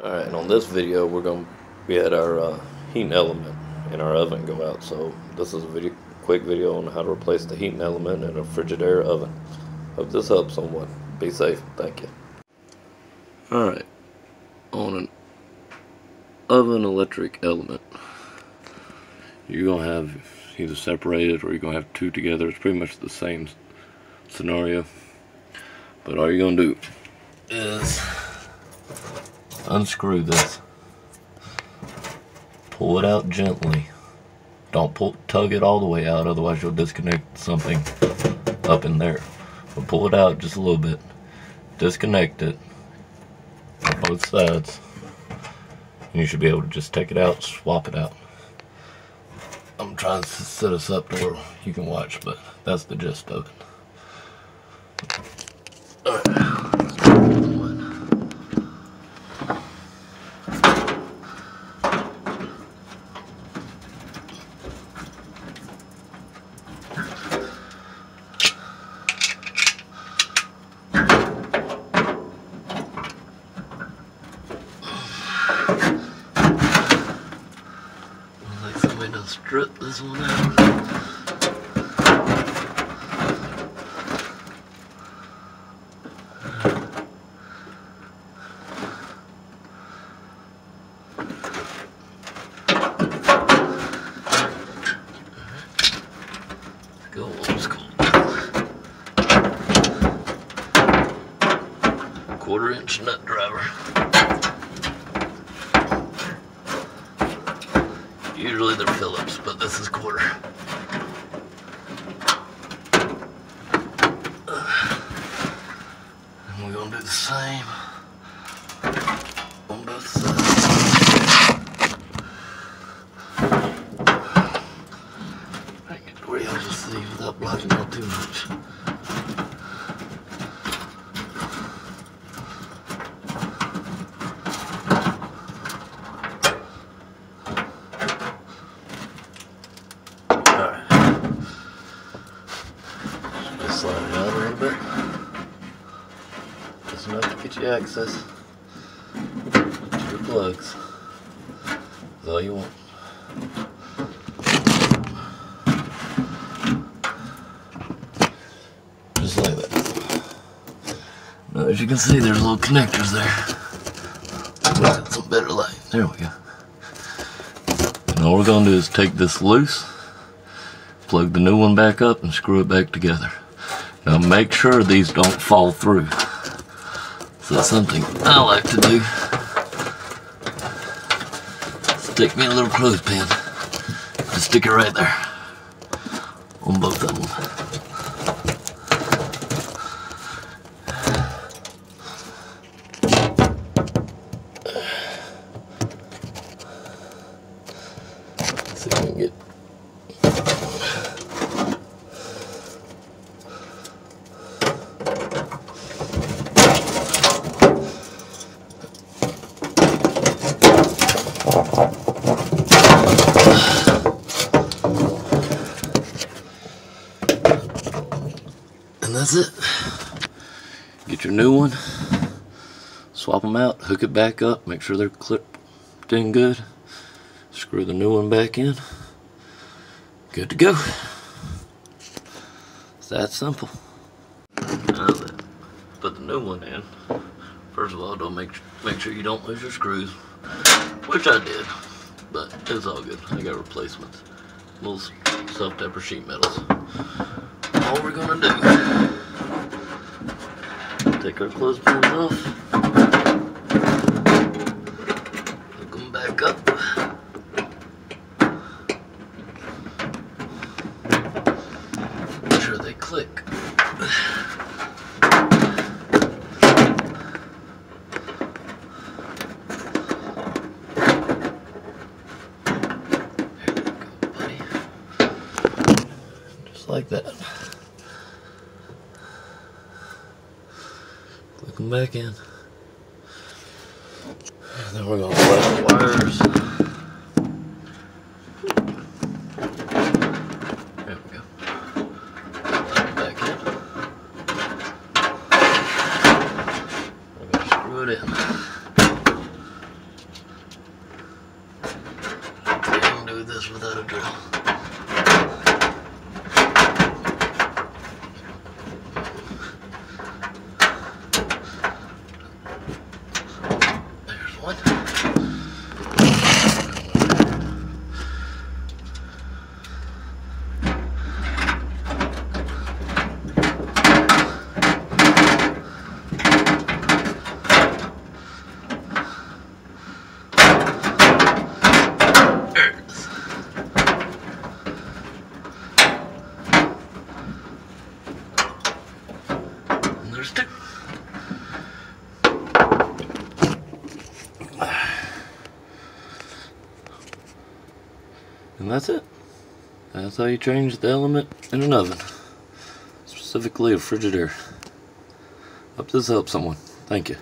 Alright, and on this video we had our heating element in our oven go out, so this is a quick video on how to replace the heating element in a Frigidaire oven. Hope this helps someone. Be safe. Thank you. Alright, on an oven electric element, you're going to have either separated or you're going to have two together. It's pretty much the same scenario, but all you're going to do is unscrew this, pull it out gently. Don't tug it all the way out, otherwise you'll disconnect something up in there. But pull it out just a little bit, disconnect it on both sides, and you should be able to just take it out, swap it out. I'm trying to set us up to where you can watch, but that's the gist of it. Alright. Strip this one out. Go old school. 1/4-inch nut driver. Usually they're Phillips, but this is 1/4. And we're going to do the same on both sides. I can get where y'all just see without blocking out too much. Slide it out a little bit, just enough to get you access to your plugs. That's all you want. Just like that. Now, as you can see, there's little connectors there. Got some better light. There we go. And all we're going to do is take this loose, plug the new one back up, and screw it back together. Now make sure these don't fall through. So that's something I like to do. Stick me a little clothespin. Just stick it right there on both of them. Let's see if we can get. And that's it. Get your new one, swap them out, hook it back up, make sure they're clipped in good, screw the new one back in, good to go. It's that simple. Now then, put the new one in. First of all, don't make sure you don't lose your screws, which I did, but it's all good. I got replacements, little self-taper sheet metals. All we're gonna do, take our clothespins off, hook them back up, make sure they click. Like that. Click them back in. And then we're going to slide the wires. There we go. Slide it back in. We're going to screw it in. do this without a drill. There's one. There's two. And that's it. That's how you change the element in an oven. Specifically a Frigidaire. Hope this helps someone. Thank you.